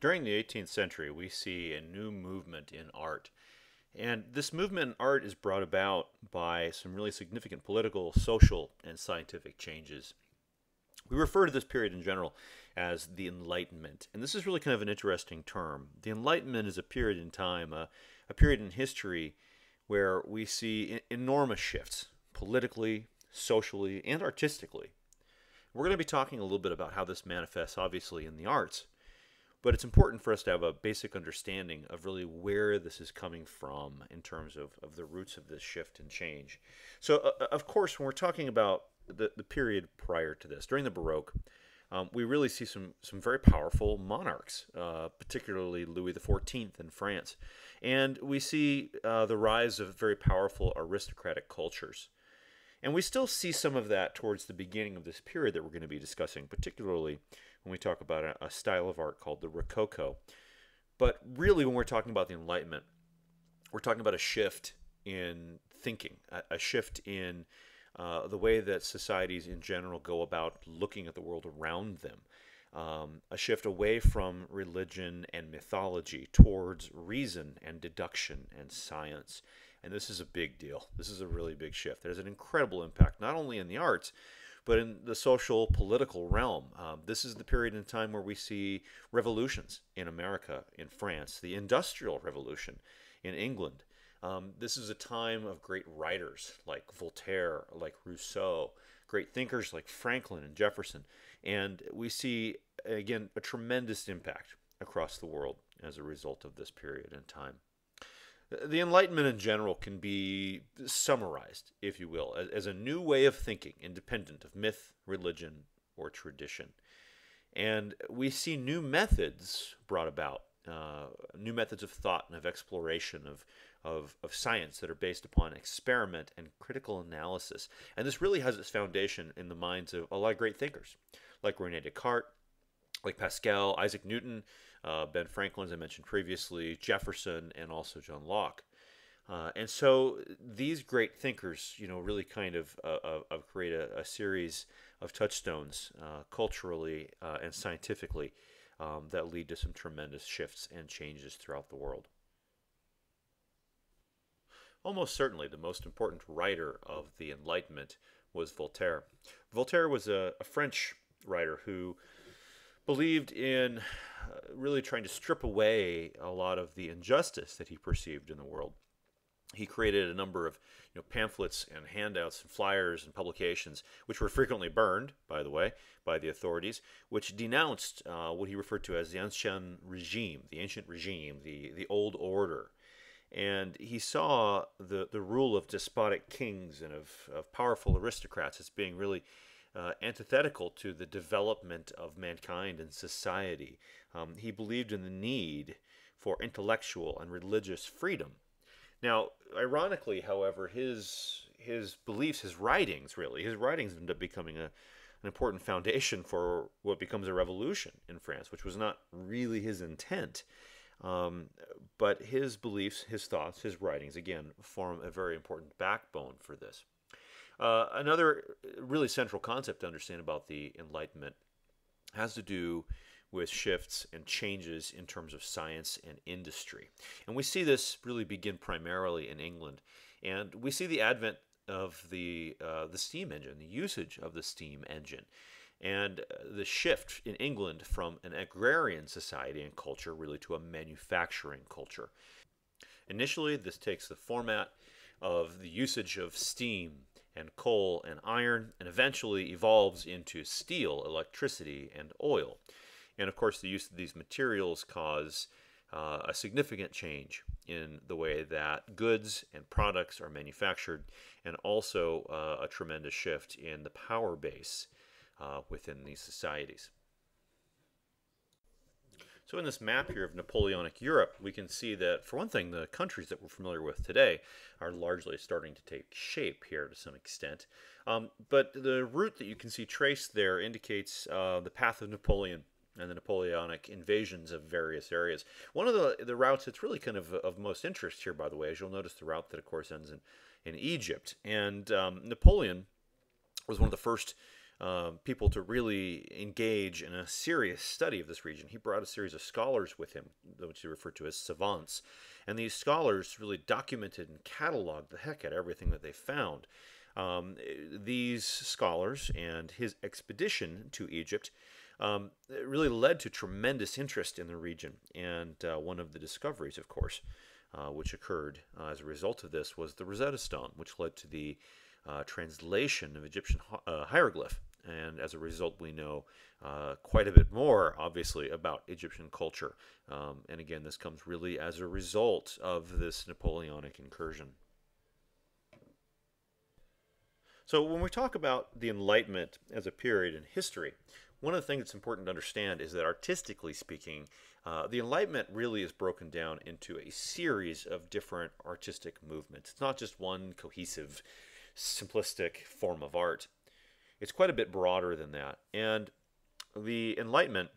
During the 18th century, we see a new movement in art. And this movement in art is brought about by some really significant political, social, and scientific changes. We refer to this period in general as the Enlightenment. And this is really kind of an interesting term. The Enlightenment is a period in time, a period in history where we see enormous shifts politically, socially, and artistically. We're going to be talking a little bit about how this manifests, obviously, in the arts. But it's important for us to have a basic understanding of really where this is coming from in terms of the roots of this shift and change. So, of course, when we're talking about the period prior to this, during the Baroque, we really see some very powerful monarchs, particularly Louis XIV in France. And we see the rise of very powerful aristocratic cultures. And we still see some of that towards the beginning of this period that we're going to be discussing, particularly when we talk about a style of art called the Rococo. But really, when we're talking about the Enlightenment, we're talking about a shift in thinking, a shift in the way that societies in general go about looking at the world around them, a shift away from religion and mythology towards reason and deduction and science. And this is a big deal. This is a really big shift. There's an incredible impact, not only in the arts, but in the social, political realm. This is the period in time where we see revolutions in America, in France, the Industrial Revolution in England. This is a time of great writers like Voltaire, like Rousseau, great thinkers like Franklin and Jefferson. And we see, again, a tremendous impact across the world as a result of this period in time. The Enlightenment in general can be summarized, if you will, as a new way of thinking, independent of myth, religion, or tradition. And we see new methods brought about, new methods of thought and of exploration of science that are based upon experiment and critical analysis. And this really has its foundation in the minds of a lot of great thinkers, like René Descartes, like Pascal, Isaac Newton, Ben Franklin, as I mentioned previously, Jefferson, and also John Locke. And so these great thinkers, really kind of create a series of touchstones culturally and scientifically that lead to some tremendous shifts and changes throughout the world. Almost certainly the most important writer of the Enlightenment was Voltaire. Voltaire was a French writer who believed in really trying to strip away a lot of the injustice that he perceived in the world. He created a number of pamphlets and handouts and flyers and publications, which were frequently burned, by the way, by the authorities, which denounced what he referred to as the ancien regime, the old order. And he saw the rule of despotic kings and of powerful aristocrats as being really antithetical to the development of mankind and society. He believed in the need for intellectual and religious freedom. Now, ironically, however, his beliefs, his writings end up becoming an important foundation for what becomes a revolution in France, which was not really his intent. But his beliefs, his thoughts, his writings, again, form a very important backbone for this. Another really central concept to understand about the Enlightenment has to do with shifts and changes in terms of science and industry. And we see this really begin primarily in England. And we see the advent of the steam engine, the usage of the steam engine, and the shift in England from an agrarian society and culture really to a manufacturing culture. Initially, this takes the format of the usage of steam and coal and iron, and eventually evolves into steel, electricity, and oil. And of course, the use of these materials cause a significant change in the way that goods and products are manufactured, and also a tremendous shift in the power base within these societies. So in this map here of Napoleonic Europe, we can see that, for one thing, the countries that we're familiar with today are largely starting to take shape here to some extent. But the route that you can see traced there indicates the path of Napoleon and the Napoleonic invasions of various areas. One of the routes that's really kind of most interest here, by the way, is you'll notice the route that, of course, ends in Egypt. And Napoleon was one of the first people to really engage in a serious study of this region. He brought a series of scholars with him, which he referred to as savants. And these scholars really documented and cataloged the heck out of everything that they found. These scholars and his expedition to Egypt really led to tremendous interest in the region. And one of the discoveries, of course, which occurred as a result of this was the Rosetta Stone, which led to the translation of Egyptian hieroglyph. And as a result, we know quite a bit more, obviously, about Egyptian culture. And again, this comes really as a result of this Napoleonic incursion. So when we talk about the Enlightenment as a period in history, one of the things that's important to understand is that artistically speaking, the Enlightenment really is broken down into a series of different artistic movements. It's not just one cohesive, simplistic form of art. It's quite a bit broader than that. And the Enlightenment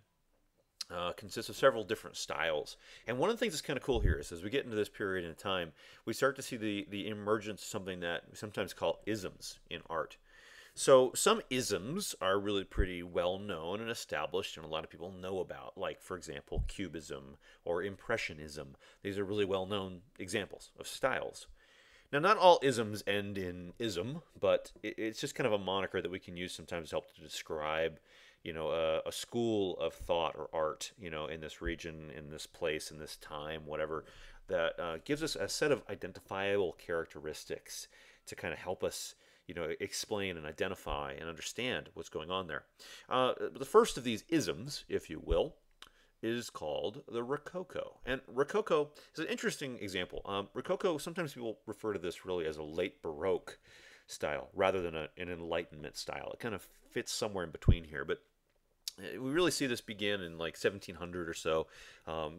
consists of several different styles. And one of the things that's kind of cool here is as we get into this period in time, we start to see the emergence of something that we sometimes call isms in art. So some isms are really pretty well known and established and a lot of people know about, like, for example, Cubism or Impressionism. These are really well known examples of styles. Now, not all isms end in ism, but it's just kind of a moniker that we can use sometimes to help to describe, a school of thought or art, in this region, in this place, in this time, whatever, that gives us a set of identifiable characteristics to kind of help us, explain and identify and understand what's going on there. The first of these isms, if you will, is called the Rococo. And Rococo is an interesting example. Rococo, sometimes people refer to this really as a late Baroque style rather than an Enlightenment style. It kind of fits somewhere in between here, but we really see this begin in like 1700 or so.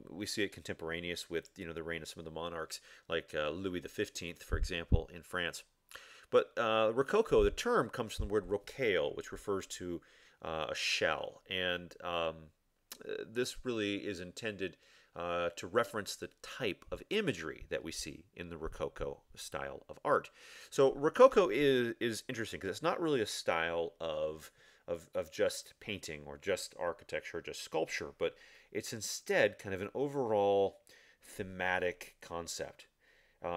We see it contemporaneous with the reign of some of the monarchs, like Louis XV, for example, in France. But Rococo, the term comes from the word rocaille, which refers to a shell, and this really is intended to reference the type of imagery that we see in the Rococo style of art. So Rococo is interesting because it's not really a style of just painting or just architecture or just sculpture, but it's instead kind of an overall thematic concept.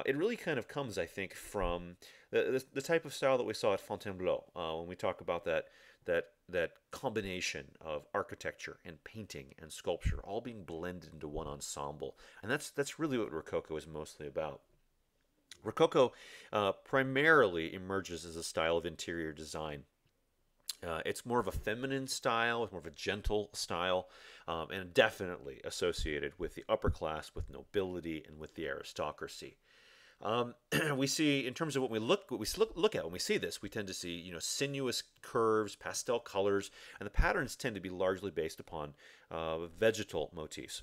It really kind of comes, I think, from the type of style that we saw at Fontainebleau when we talk about that combination of architecture and painting and sculpture all being blended into one ensemble. And that's really what Rococo is mostly about. Rococo primarily emerges as a style of interior design. It's more of a feminine style, it's more of a gentle style, and definitely associated with the upper class, with nobility, and with the aristocracy. We see, in terms of what we look at when we see this, we tend to see sinuous curves, pastel colors, and the patterns tend to be largely based upon vegetal motifs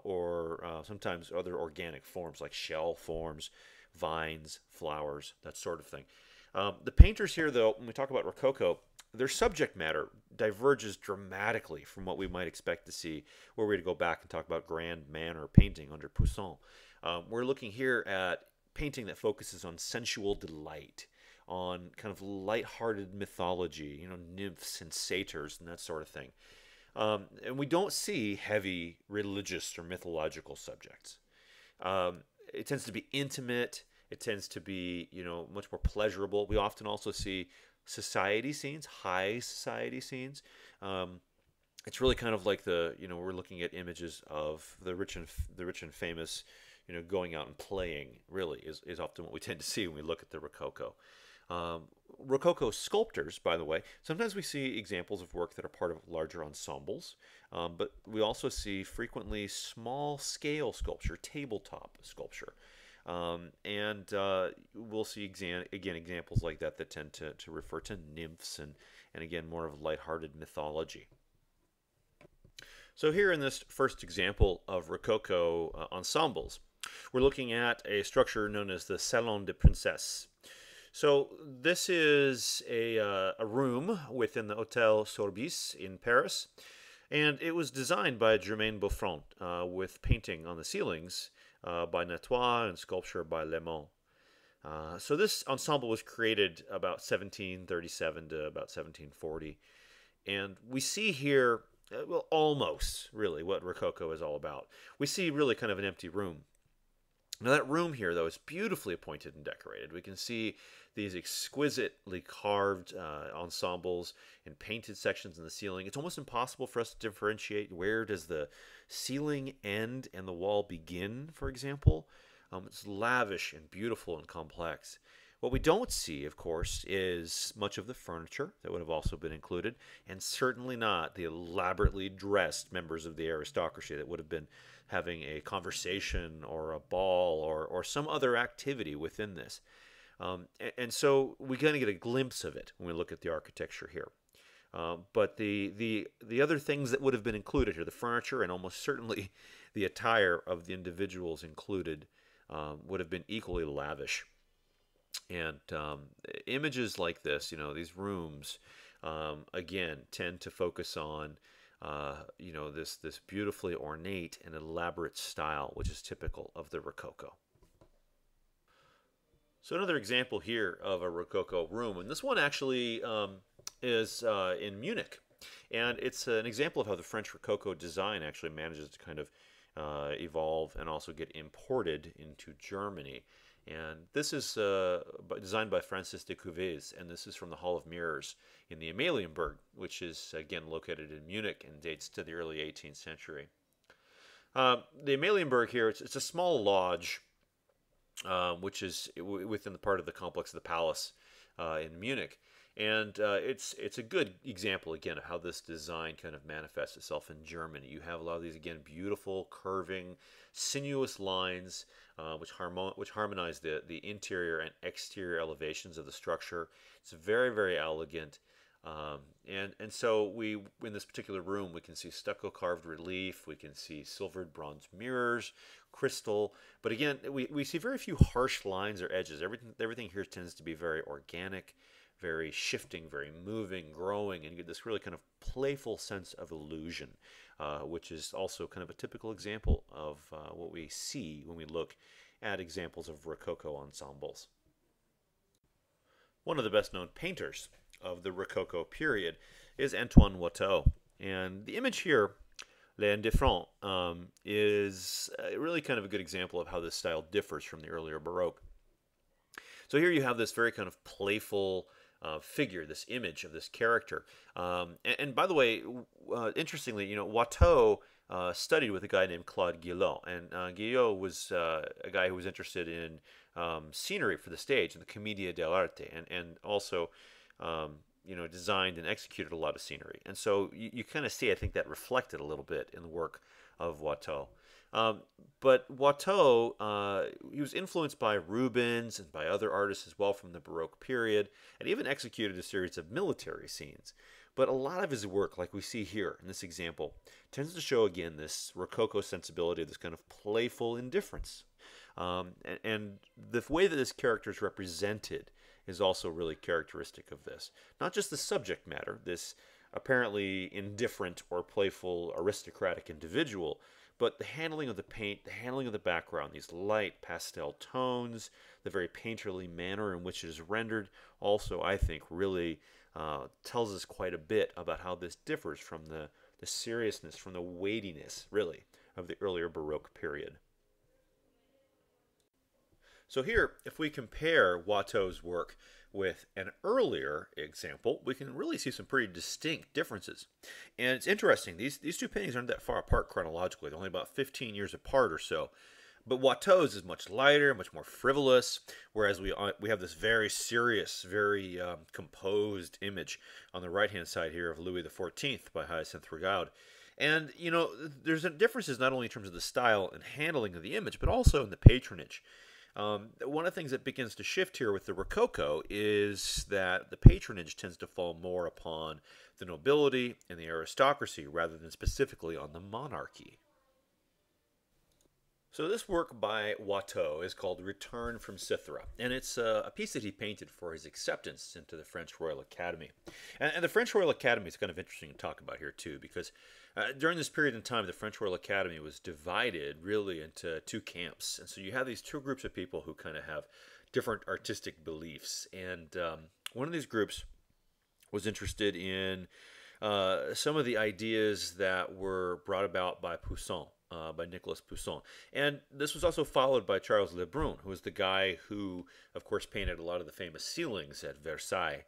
or sometimes other organic forms like shell forms, vines, flowers, that sort of thing. The painters here, though, when we talk about Rococo, their subject matter diverges dramatically from what we might expect to see were we to go back and talk about grand manner painting under Poussin. We're looking here at painting that focuses on sensual delight, on kind of light-hearted mythology, nymphs and satyrs and that sort of thing. And we don't see heavy religious or mythological subjects. It tends to be intimate. It tends to be, much more pleasurable. We often also see society scenes, high society scenes. It's really kind of like we're looking at images of the rich and famous, going out and playing. Really is often what we tend to see when we look at the Rococo. Rococo sculptors, by the way, sometimes we see examples of work that are part of larger ensembles, but we also see frequently small-scale sculpture, tabletop sculpture. And we'll see again examples like that tend to refer to nymphs and again more of lighthearted mythology. So here in this first example of Rococo ensembles, we're looking at a structure known as the Salon De Princess. So this is a room within the Hôtel Sorbis in Paris, and it was designed by Germain Buffon with painting on the ceilings by Natoire and sculpture by Lemon. So this ensemble was created about 1737 to about 1740. And we see here, well, almost really what Rococo is all about. We see really kind of an empty room. Now that room here, though, is beautifully appointed and decorated. We can see these exquisitely carved ensembles and painted sections in the ceiling. It's almost impossible for us to differentiate where does the ceiling end and the wall begin, for example. It's lavish and beautiful and complex. What we don't see, of course, is much of the furniture that would have also been included, and certainly not the elaborately dressed members of the aristocracy that would have been having a conversation or a ball or some other activity within this. And so we kind of get a glimpse of it when we look at the architecture here. But the other things that would have been included here, the furniture and almost certainly the attire of the individuals included, would have been equally lavish. And images like this, these rooms, again, tend to focus on, this beautifully ornate and elaborate style, which is typical of the Rococo. So another example here of a Rococo room, and this one actually is in Munich. And it's an example of how the French Rococo design actually manages to kind of evolve and also get imported into Germany. And this is designed by Francis de Cuvées, and this is from the Hall of Mirrors in the Amalienburg, which is, again, located in Munich and dates to the early 18th century. The Amalienburg here, it's a small lodge, which is within the part of the complex of the palace in Munich. And it's a good example, again, of how this design kind of manifests itself in Germany. You have a lot of these, again, beautiful, curving, sinuous lines which harmonize the interior and exterior elevations of the structure. It's very, very elegant. And so in this particular room, we can see stucco carved relief, we can see silvered bronze mirrors, crystal. But again, we see very few harsh lines or edges. Everything here tends to be very organic, very shifting, very moving, growing, and you get this really kind of playful sense of illusion, which is also kind of a typical example of what we see when we look at examples of Rococo ensembles. One of the best-known painters of the Rococo period is Antoine Watteau, and the image here, L'Indifferent, is really kind of a good example of how this style differs from the earlier Baroque. So here you have this very kind of playful figure, this image of this character. And by the way, interestingly, Watteau studied with a guy named Claude Guillot, and Guillot was a guy who was interested in scenery for the stage, and the Commedia dell'arte, and also designed and executed a lot of scenery. And so you kind of see, I think, that reflected a little bit in the work of Watteau. But Watteau, he was influenced by Rubens and by other artists as well from the Baroque period, and even executed a series of military scenes. But a lot of his work, like we see here in this example, tends to show, again, this Rococo sensibility, this kind of playful indifference. And the way that this character is represented is also really characteristic of this. Not just the subject matter, this apparently indifferent or playful aristocratic individual, but the handling of the paint, the handling of the background, these light pastel tones, the very painterly manner in which it is rendered, also, I think, really tells us quite a bit about how this differs from the seriousness, from the weightiness, really, of the earlier Baroque period. So here, if we compare Watteau's work with an earlier example, we can really see some pretty distinct differences. And it's interesting, these two paintings aren't that far apart chronologically. They're only about 15 years apart or so. But Watteau's is much lighter, much more frivolous, whereas we have this very serious, very composed image on the right-hand side here of Louis XIV by Hyacinthe Rigaud. And, there's differences not only in terms of the style and handling of the image, but also in the patronage. One of the things that begins to shift here with the Rococo is that the patronage tends to fall more upon the nobility and the aristocracy rather than specifically on the monarchy. So this work by Watteau is called Return from Cythera, and it's a piece that he painted for his acceptance into the French Royal Academy. And the French Royal Academy is kind of interesting to talk about here too, because during this period in time, the French Royal Academy was divided really into two camps. And so you have these two groups of people who kind of have different artistic beliefs. And one of these groups was interested in some of the ideas that were brought about by Poussin, by Nicolas Poussin. And this was also followed by Charles Le Brun, who was the guy who, of course, painted a lot of the famous ceilings at Versailles.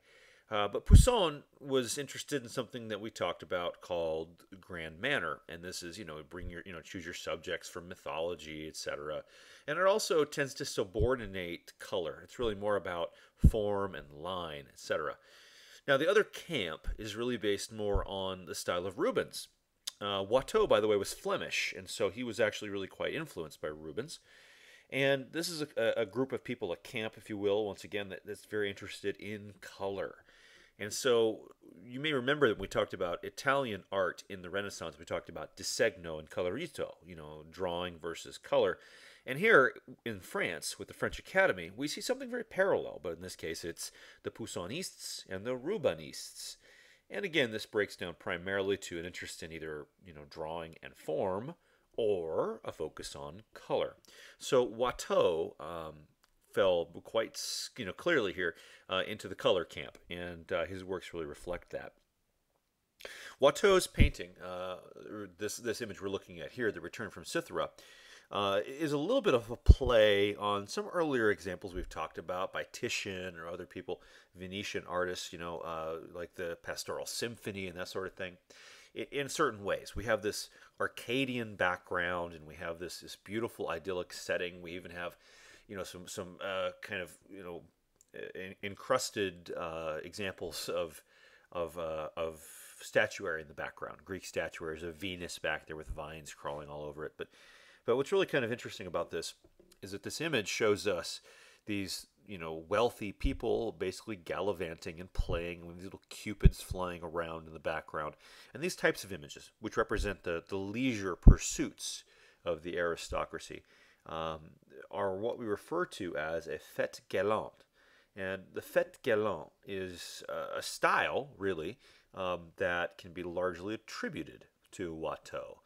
But Poussin was interested in something that we talked about called grand manner, and this is, bring your, choose your subjects from mythology, etc. And it also tends to subordinate color. It's really more about form and line, etc. Now, the other camp is really based more on the style of Rubens. Watteau, by the way, was Flemish, and so he was actually really quite influenced by Rubens. And this is a group of people, a camp, if you will, once again, that's very interested in color. And so you may remember that we talked about Italian art in the Renaissance. We talked about disegno and colorito, drawing versus color. And here in France, with the French Academy, we see something very parallel, but in this case it's the Poussinists and the Rubenists. And again, this breaks down primarily to an interest in either, drawing and form, or a focus on color. So Watteau fell quite clearly here into the color camp, and his works really reflect that. Watteau's painting, this image we're looking at here, The Return from Cythera, is a little bit of a play on some earlier examples we've talked about by Titian or other people, Venetian artists, like the Pastoral Symphony and that sort of thing. In certain ways, we have this Arcadian background, and we have this beautiful idyllic setting. We even have, some kind of encrusted examples of statuary in the background. Greek statuary. There's a Venus back there with vines crawling all over it. But what's really kind of interesting about this is that this image shows us these wealthy people basically gallivanting and playing with these little cupids flying around in the background. And these types of images, which represent the leisure pursuits of the aristocracy, are what we refer to as a fête galante. And the fête galante is a style, really, that can be largely attributed to Watteau.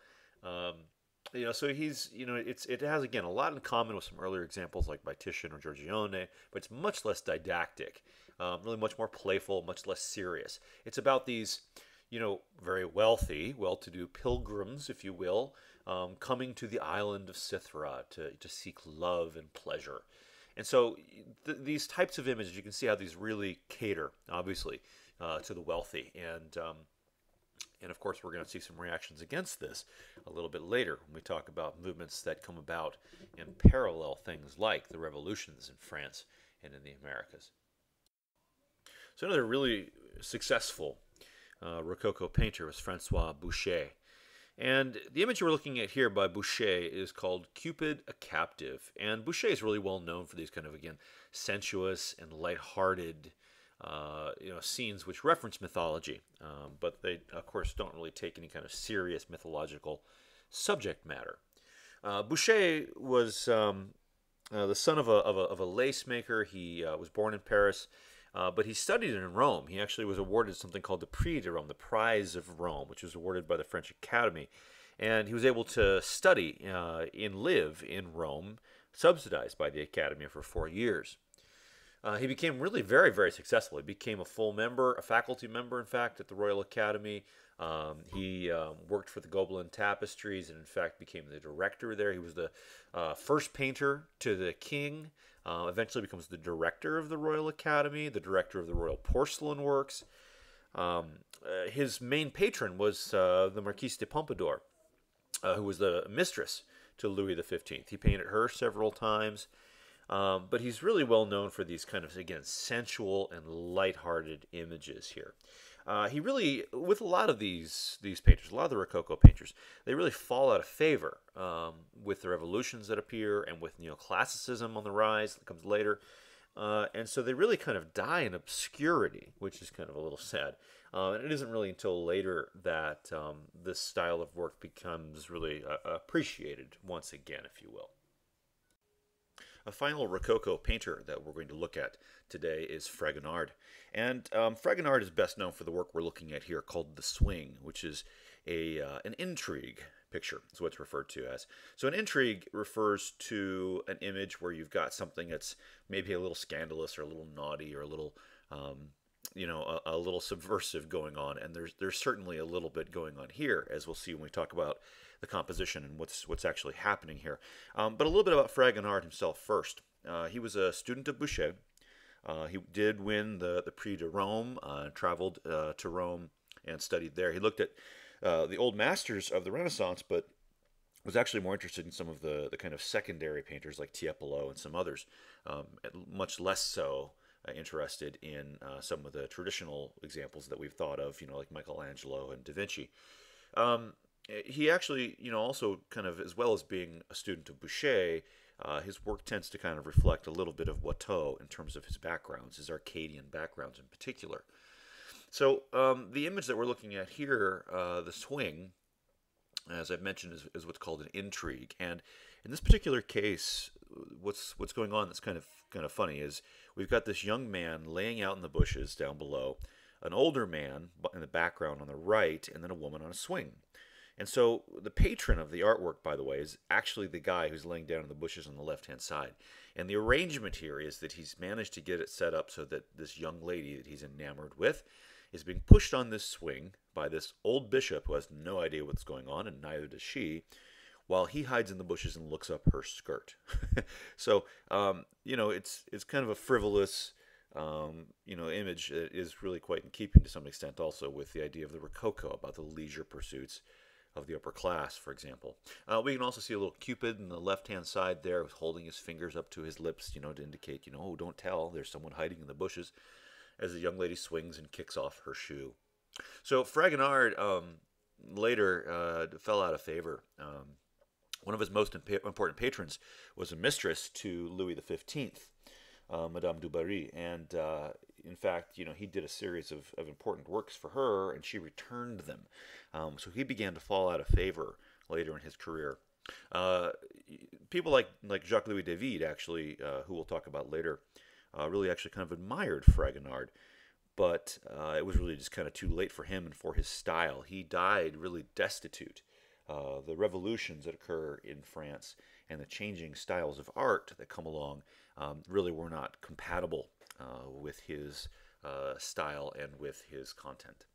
So he's, it has, again, a lot in common with some earlier examples like by Titian or Giorgione, but it's much less didactic, really much more playful, much less serious. It's about these, very wealthy, well-to-do pilgrims, if you will, coming to the island of Cythera to seek love and pleasure. And so these types of images, you can see how these really cater, obviously, to the wealthy. And of course, we're going to see some reactions against this a little bit later when we talk about movements that come about and parallel things like the revolutions in France and in the Americas. So another really successful Rococo painter was Francois Boucher. And the image we're looking at here by Boucher is called Cupid a Captive. And Boucher is really well known for these kind of, again, sensuous and lighthearted scenes which reference mythology, but they, of course, don't really take any kind of serious mythological subject matter. Boucher was the son of a lace maker. He was born in Paris, but he studied in Rome. He actually was awarded something called the Prix de Rome, the Prize of Rome, which was awarded by the French Academy. And he was able to study and live in Rome, subsidized by the Academy for 4 years. He became really very, very successful. He became a full member, a faculty member, in fact, at the Royal Academy. He worked for the Gobelin Tapestries and, in fact, became the director there. He was the first painter to the king, eventually becomes the director of the Royal Academy, the director of the Royal Porcelain Works. His main patron was the Marquise de Pompadour, who was the mistress to Louis XV. He painted her several times. But he's really well known for these kind of, again, sensual and lighthearted images here. He really, with a lot of these painters, a lot of the Rococo painters, they really fall out of favor with the revolutions that appear and with neoclassicism on the rise that comes later. And so they really kind of die in obscurity, which is kind of a little sad. And it isn't really until later that this style of work becomes really appreciated once again, if you will. A final Rococo painter that we're going to look at today is Fragonard. And Fragonard is best known for the work we're looking at here called The Swing, which is an intrigue picture is what's referred to as. So an intrigue refers to an image where you've got something that's maybe a little scandalous or a little naughty or a little, a little subversive going on. And there's certainly a little bit going on here, as we'll see when we talk about the composition and what's actually happening here. But a little bit about Fragonard himself first. He was a student of Boucher. He did win the Prix de Rome, traveled to Rome and studied there. He looked at the old masters of the Renaissance, but was actually more interested in some of the kind of secondary painters like Tiepolo and some others, much less so interested in some of the traditional examples that we've thought of, like Michelangelo and Da Vinci. He actually, also kind of, as well as being a student of Boucher, his work tends to kind of reflect a little bit of Watteau in terms of his backgrounds, his Arcadian backgrounds in particular. So the image that we're looking at here, the swing, as I've mentioned, is what's called an intrigue. And in this particular case, what's going on that's kind of funny is we've got this young man laying out in the bushes down below, an older man in the background on the right, and then a woman on a swing. And so the patron of the artwork, by the way, is actually the guy who's laying down in the bushes on the left-hand side. And the arrangement here is that he's managed to get it set up so that this young lady that he's enamored with is being pushed on this swing by this old bishop who has no idea what's going on, and neither does she, while he hides in the bushes and looks up her skirt. So, it's kind of a frivolous, image that is really quite in keeping to some extent also with the idea of the Rococo, about the leisure pursuits of the upper class, for example. We can also see a little Cupid in the left-hand side there, holding his fingers up to his lips, to indicate, oh, don't tell, there's someone hiding in the bushes, as the young lady swings and kicks off her shoe. So Fragonard later fell out of favor. One of his most important patrons was a mistress to Louis XV, Madame du Barry, and in fact, he did a series of important works for her, and she returned them. So he began to fall out of favor later in his career. People like Jacques-Louis David, actually, who we'll talk about later, really actually kind of admired Fragonard, but it was really just kind of too late for him and for his style. He died really destitute. The revolutions that occur in France and the changing styles of art that come along really were not compatible with his style and with his content.